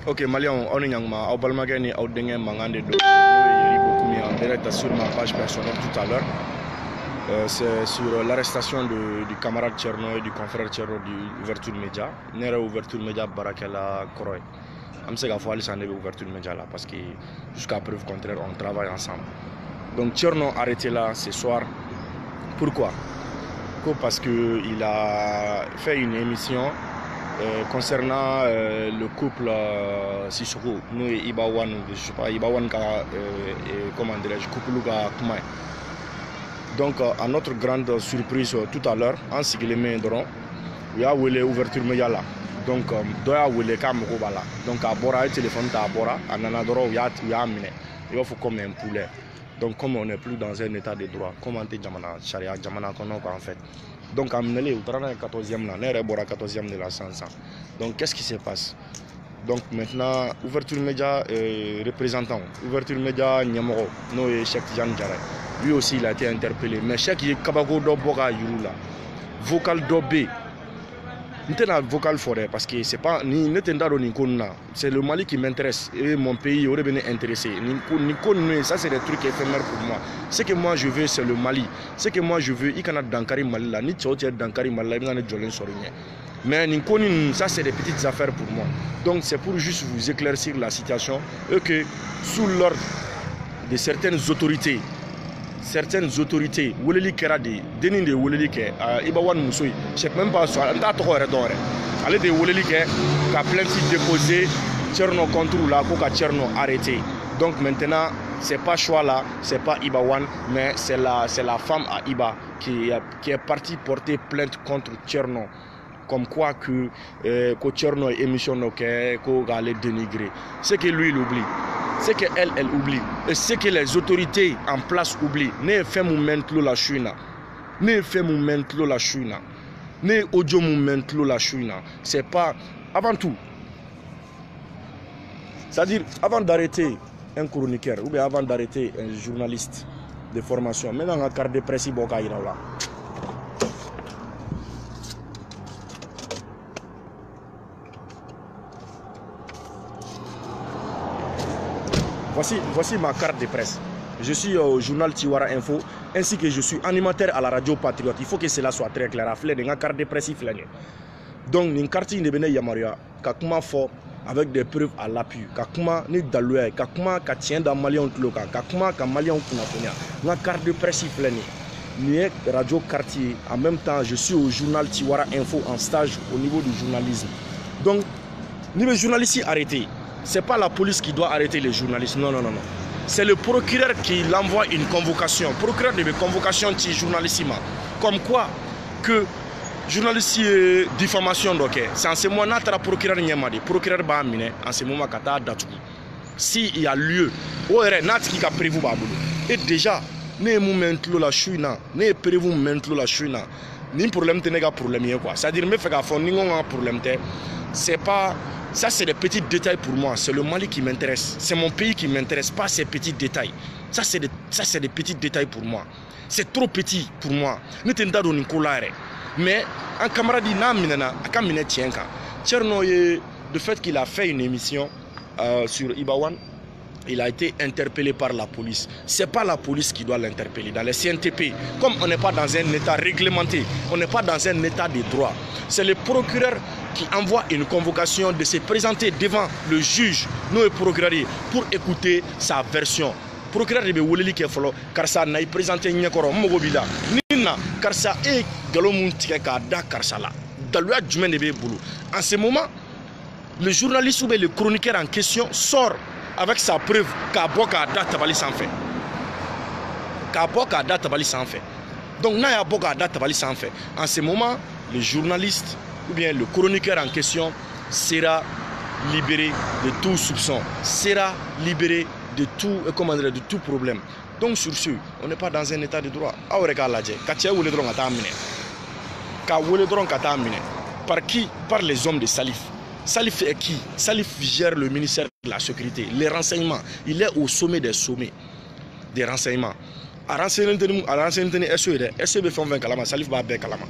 Ok, Malian, on est Yangma, au Balmagani, au Dengue, Mangande, beaucoup mis en direct sur ma page personnelle tout à l'heure. C'est sur l'arrestation du camarade Tcherno et du confrère Tcherno d'Ouverture Média. Nere Ouverture Média Barakela Koroy. Je sais qu'il faut aller s'en Ouverture Média là parce que jusqu'à preuve contraire, on travaille ensemble. Donc Tcherno arrêté là ce soir. Pourquoi? Parce qu'il a fait une émission concernant le couple Sissoko, nous et Ibawan, je sais pas, Ibawan, comment dirais-je, couple Kumai. Donc, à notre grande surprise tout à l'heure, en ce qu'il est main d'oron, il y a eu l'ouverture média là. Donc, il y a eu les caméras là. Donc, à Bora, le téléphone à Bora, à Nanadoro, il y a amené. Il faut comme un poulet. Donc, comme on n'est plus dans un état de droit, comment on Jamana, Sharia, Jamana, en fait. Donc, à Mnele, au 14e là, il y a 14e de la 500. Donc, qu'est-ce qui se passe? Donc, maintenant, ouverture média représentant, ouverture média Nyamoro, nous et Cheikh Jean Djaré. Lui aussi, il a été interpellé. Mais Cheikh est Kabago Doboga Yurula, vocal Dobé. Nous sommes vocal forêt parce que c'est pas c'est le Mali qui m'intéresse et mon pays aurait bien intéressé. Ça c'est des trucs éphémères pour moi. Ce que moi je veux c'est le Mali. Ce que moi je veux, il y a Dankari Mali là, ni Tchotche Dankari Mali là, il y a Jolin Sorigné. Mais ça c'est des petites affaires pour moi. Donc c'est pour juste vous éclaircir la situation et que sous l'ordre de certaines autorités, Woleli Keradi, Denis de Woleli Ke, Ibawan Moussoui, je ne sais même pas, allez de Woleli Ke, qui a plainte déposée, Tcherno contre la Koka Tcherno arrêté. Donc maintenant, ce n'est pas choix là, ce n'est pas Ibawan, mais c'est la femme à Iba qui est partie porter plainte contre Tcherno. Comme quoi que Tcherno est émissionné, qu'on va les dénigrer. C'est que lui, il oublie. C'est qu'elle, elle oublie. Et c'est que les autorités en place oublient. Ne fait moment la chouina. Ne fait moment la chouina. Ne audio moment la chouina. C'est pas. Avant tout. C'est-à-dire, avant d'arrêter un chroniqueur ou bien avant d'arrêter un journaliste de formation, mais dans un carte de presse, il y a là. Voici ma carte de presse. Je suis au journal Tiwara Info, ainsi que je suis animateur à la radio Patriote. Il faut que cela soit très clair. Une carte de presse. Donc, une carte de Bene Yamaria, Kakuma fort avec des preuves à l'appui. Kakuma ni Daloué, Kakuma Katien dans Malion Tloka, Kakuma Kamalion Kunafonia. Une carte de presse. Ni radio quartier. En même temps, je suis au journal Tiwara Info en stage au niveau du journalisme. Donc, ni le journaliste arrêté. Ce n'est pas la police qui doit arrêter les journalistes. Non. C'est le procureur qui l'envoie une convocation. Procureur de convocation de journalistes. Comme quoi que journaliste diffamation donc c'est en ce moment là le procureur Nyamadi. Procureur Bahamine en ce moment kata datu. S'il y a lieu, qui a prévu Baboulou. Et déjà, ne moment la chouina, ne prévu moment la chouina. Ni problème tenega problème quoi. C'est-à-dire me fait qu'à ni un problème c'est pas. Ça, c'est des petits détails pour moi. C'est le Mali qui m'intéresse. C'est mon pays qui m'intéresse, pas ces petits détails. Ça, c'est des petits détails pour moi. C'est trop petit pour moi. Mais un camarade dit Tcherno, de fait qu'il a fait une émission sur Ibawan, il a été interpellé par la police. Ce n'est pas la police qui doit l'interpeller. Dans les CNTP, comme on n'est pas dans un état réglementé, on n'est pas dans un état de droit, c'est le procureur qui envoie une convocation de se présenter devant le juge, nous le procureur, pour écouter sa version. Le procureur de Woleli qui est follow, car ça n'a présenté Nyakoro, Mogobida, Nina, car ça est Galomuntika, car ça là. Dans le adjoint de Boulou. En ce moment, le journaliste ou le chroniqueur en question sort avec sa preuve qu'Aboka date tabali sans fait. Qu'Aboka date tabali sans fait. Donc, n'a Aboka date tabali sans fait. En ce moment, le journaliste ou bien le chroniqueur en question sera libéré de tout soupçon, sera libéré de tout problème. Donc sur ce, on n'est pas dans un état de droit. Par qui? Par les hommes de Salif. Salif est qui? Salif gère le ministère de la Sécurité, les renseignements. Il est au sommet des sommets des renseignements. À renseigner SEB fait 20 kalama, Salif va bien kalama.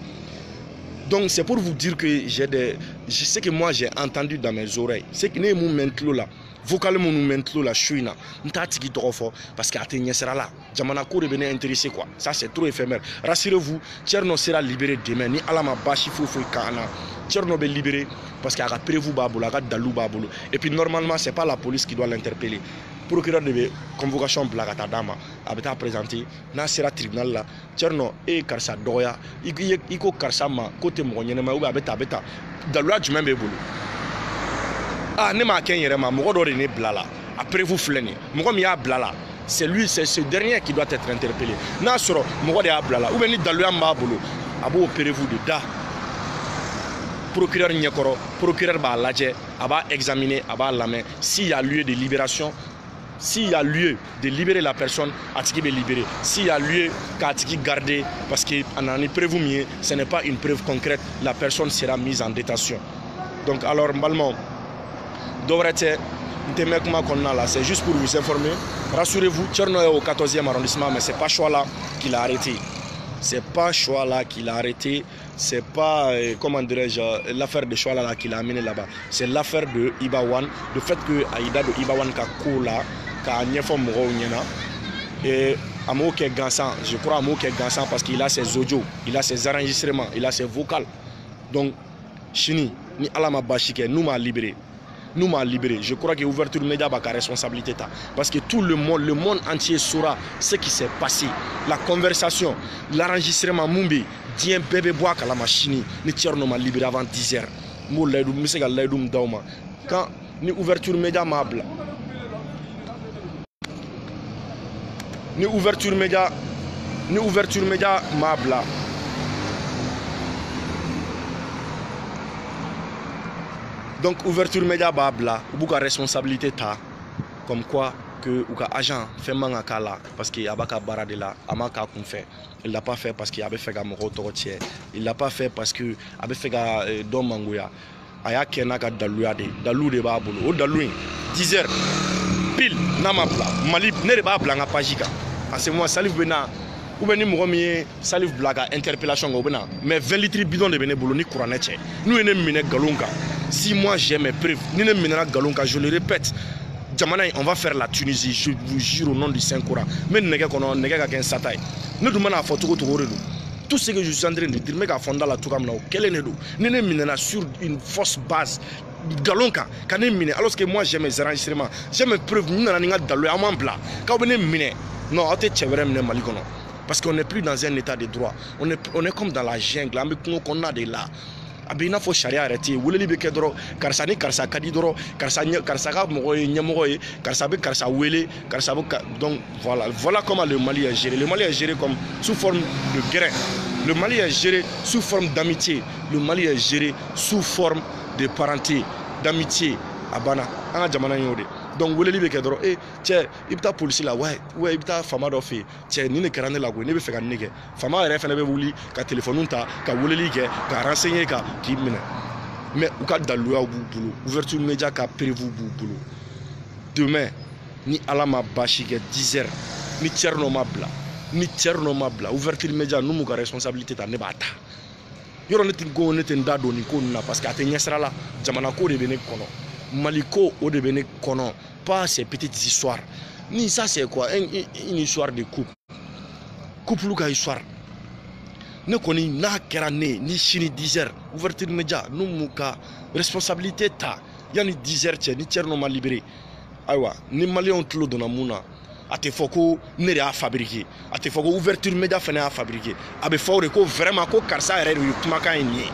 Donc c'est pour vous dire que je sais que moi j'ai entendu dans mes oreilles. C'est que les mots maintenant là, vocalement nous maintenant là, chouina, n'tatiki trop fort parce qu'à tenir sera là. Jamana ko de venir intéressé quoi. Ça c'est trop éphémère. Rassurez-vous, Tcherno sera libéré demain. Ni alama bashi fou kana. Tcherno est libéré parce qu'il y a prévu babolo, il y a dalou babolo. Et puis normalement c'est pas la police qui doit l'interpeller. Procureur de convocation blagata dama abeta présenter na sera tribunal là Tcherno et karsa doya iko karsa ma côté mo nyene ou abeta dalua du même bolo ah ne ma ken yere ma mo do ne blala après vous fleni mo mi ya blala c'est lui c'est ce dernier qui doit être interpellé na soro mo de ya blala ou ni dalua ma bolo abo opérez-vous de da procureur nyekoro procureur ba laje aba examiner aba lamé s'il y a lieu de libération. S'il y a lieu de libérer la personne, Atiki est libéré. S'il y a lieu qu'Atiki garder, parce qu'on en est prévu, ce n'est pas une preuve concrète, la personne sera mise en détention. Donc alors, normalement, c'est juste pour vous informer. Rassurez-vous, Tcherno est au 14e arrondissement, mais ce n'est pas Chouala qui l'a arrêté. C'est pas Chouala qui l'a arrêté. C'est pas, comment dirais-je, l'affaire de Chouala qui l'a amené là-bas. C'est l'affaire de Ibawan. Le fait que Aïda de Ibawan Kakola, et Amo qui est gagnant, je crois Amo qui est gagnant parce qu'il a ses audios, il a ses enregistrements, il a ses vocales. Donc, Chini, ni Alama Bachike, nous m'a libéré. Nous m'a libéré. Je crois que l'ouverture média a la responsabilité. Parce que tout le monde entier saura ce qui s'est passé. La conversation, l'enregistrement, Mumbi, Dien bébé bois à la machine, ni Tcherno m'a libéré avant 10h. Quand ni ouverture média m'a blâ. Ni ouverture média m'a blâ. Donc ouverture média babla ou beaucoup responsabilité ta comme quoi que ou ka agent fait manga kala parce qu'il y a baka barade là amaka qu'on fait il l'a pas fait parce qu'il avait fait ga moko torotier il l'a pas fait parce que avait fait ga don mangoya aya kena ka daluya de babulu o daluin 10h pile na mapla mali ne ba blanca pajika en ce moment salif bena ou bien ni salif blaga interpellation go bena mais 20 litres bidon de bene bolo ni couraneche nous ene mine galonga. Si moi j'ai mes preuves, je le répète, on va faire la Tunisie, je vous jure au nom du Saint-Coran. Mais nous tout ce que je suis en train de dire, mais fonda la sur une fausse base. Galonka, alors que moi j'ai mes enregistrements, j'ai mes preuves, parce qu'on n'est plus dans un état de droit, on est comme dans la jungle, on a des là. Abina faut charia arrêter wuleli be kedro karsa ni karsa kadidro karsa ka mogoy nyamogoy karsa be karsa wele karsa donc voilà comment le Mali est géré. Le Mali est géré comme sous forme de grain. Le Mali est géré sous forme d'amitié. Le Mali est géré sous forme de parenté, d'amitié. Abana anga jamana yode. Donc wuleli be kedro tiens ibta police là ouais ibta fama do fi tiens ni ne karane la go ne be fe ka nege fama re fe na be wuli ka téléphone ta ka wuleli ke ka renseigner ka ki mine mais ou ka daluya boulot ouverture média ka prévu boulot demain ni alama bashi ke 10h ni Tcherno mabla ouverture média nous ka responsabilité ta ne bata yoro ne tin go ne tin dado ni ko na parce que atenya sera là jamana ko de bene kono Maliko au début kono pas ces petites histoires ni ça c'est quoi une histoire de couple ka histoire ne koni na kerane ni chini 10h ouverture média nous muka responsabilité ta yani 10h ni Tcherno m'a libéré aywa ni Malien tlo dona muna ate foko nere a fabriquer ate foko ouverture média fene a fabriquer abe fawre ko vraiment ko karsa ere kuma kan ni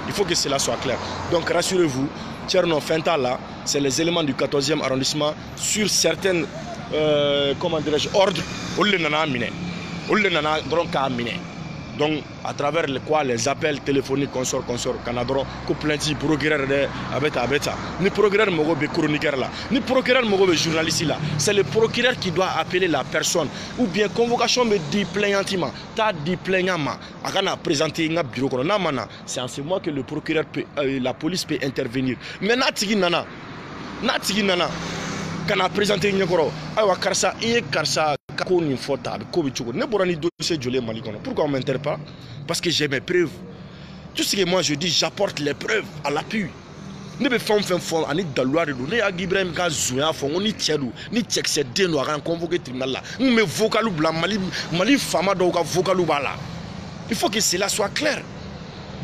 il faut que cela soit clair. Donc rassurez-vous, Tcherno Fenta là, c'est les éléments du 14e arrondissement sur certaines comment dirais-je ordres donc à travers les quoi les appels téléphoniques consort canadro ko plainti procureur de abeta ni procureur mogo be chroniqueur là ni procureur mogo be journaliste là c'est le procureur qui doit appeler la personne ou bien convocation me dit plaignantement ta dit plaignant akana présenter nga bureau kono na mana c'est en ce moment que le procureur peut la police peut intervenir mais natigi nana kana présenter nyakoro aywa karsa karsa ko ni fota ko bi chuko ne borani dossier jolé Mali kono pourquoi on m'interpelle parce que j'ai mes preuves Tout ce que moi je dis, j'apporte les preuves à l'appui. Ne be fɛn fɛn fɔ ani daluya de don ne y'a Ibrahim ka zonya fɔ n ko ni cɛ don ni cɛkisɛ den don a kan convoquer tribunal la n kun bɛ vocal bila Mali faama dɔw ka vocal b'a la. Il faut que cela soit clair.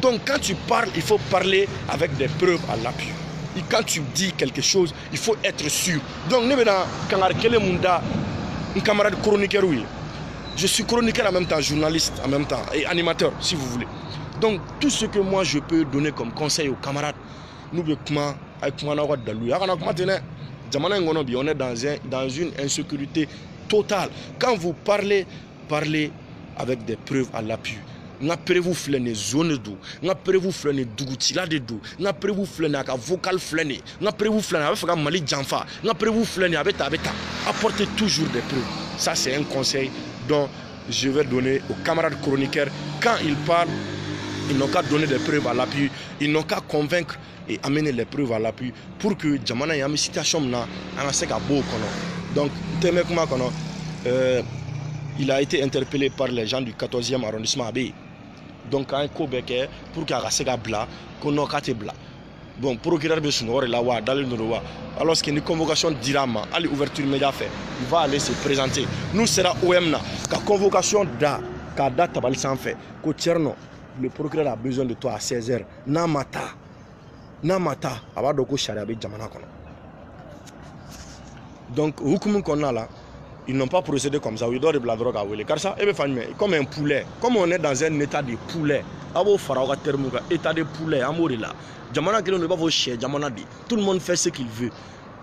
Donc quand tu parles, il faut parler avec des preuves à l'appui. Et quand tu dis quelque chose, il faut être sûr. Donc ne bɛ na kangari kelen mun da n camarade chroniqueur ye. Je suis chroniqueur en même temps, journaliste en même temps et animateur si vous voulez. Donc tout ce que moi je peux donner comme conseil aux camarades, nous on est dans une insécurité totale. Quand vous parlez, parlez avec des preuves à l'appui. N'a prévu flâner zone d'eau, n'a prévu flâner dougutila de d'eau, n'a prévu flâner avec vocal flâner, n'a prévu flâner avec Mali Djanfa, n'a prévu flâner avec Tabeta. Apportez toujours des preuves. Ça c'est un conseil dont je vais donner aux camarades chroniqueurs. Quand ils parlent, ils n'ont qu'à donner des preuves à l'appui, ils n'ont qu'à convaincre et amener les preuves à l'appui pour que Djamana y a une situation là, donc il a été interpellé par les gens du 14e arrondissement AB. Donc un Kobeke pour qu'il y ait bla, qu'on a qu'à bla. Bon, procureur de Sonore là, dans le Nord, alors qu'il y a une convocation d'Irama, à l'ouverture média fait, il va aller se présenter. Nous sera OMNA, la convocation da, ka date tabal sans fait, que Tcherno, le procureur a besoin de toi à 16h. Namata, abadoko shariabe Djamana kono. Donc, hukumu qu'on a là, ils n'ont pas procédé comme ça. Ils doivent la drogue à Wele. Car ça, comme un poulet, comme on est dans un état de poulet, état de poulet, là. Djamana ne va pas chier, Djamana dit. Tout le monde fait ce qu'il veut.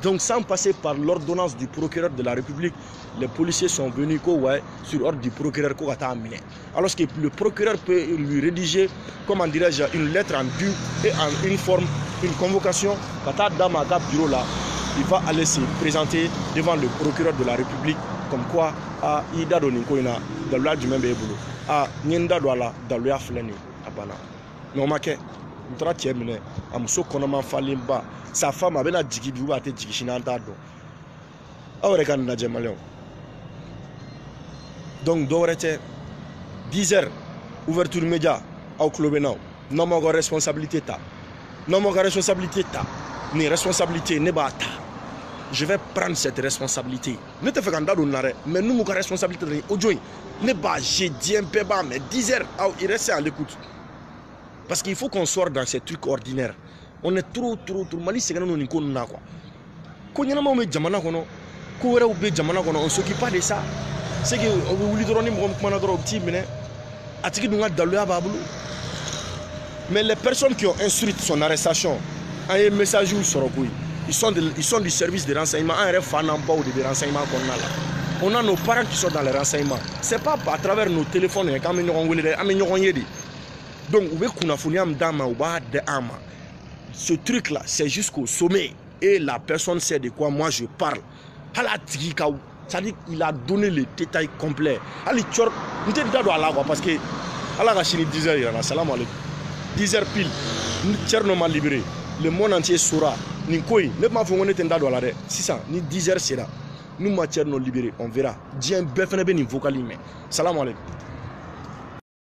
Donc, sans passer par l'ordonnance du procureur de la République, les policiers sont venus sur ordre du procureur. Alors que le procureur peut lui rédiger, comment dirais-je, une lettre en due et en une forme, une convocation. Bureau là, il va aller se présenter devant le procureur de la République comme quoi à Ida Doninkoina, dans l'âge du même boulot. À Nienda Douala, dans l'âge flâné, à Bana. Non, ma quai, nous terminé. À Mousso Konoma Falimba, sa femme avait la Djigibu à Tedjichinanda. Aourekan Nadjemalion. Donc, d'orete 10h, ouverture média, au club now. Non, ma responsabilité ta. Non, ma responsabilité ta. Ni responsabilité ne bata. Je vais prendre cette responsabilité. Ne te fais qu'un dado n'arrête, mais nous, notre responsabilité, aujourd'hui, ne pas, j'ai dit un peu bas, mais 10h, il reste à l'écoute. Parce qu'il faut qu'on sorte dans ces trucs ordinaires. On est trop. Mali, c'est que nous n'y connaissons pas. Quand on est Djamana, on ne s'occupe pas de ça. C'est que on voulait donner mon petit mais les personnes qui ont instruit son arrestation, un message sur le ils sont du service de renseignement, un fan ou des renseignements qu'on a là. On a nos parents qui sont dans les renseignements. Ce n'est pas à travers nos téléphones donc ce truc là c'est jusqu'au sommet et la personne sait de quoi moi je parle. C'est-à-dire qu'il a donné le détail complet. Parce que 10h pile, Tcherno m'a libéré. Le monde entier saura. Ni koi, ne m'a fait monter dans la si ça, ni 10h c'est là. Nous m'a Tcherno libéré, on verra. Dieu befene ben vocal. Salam alaikum.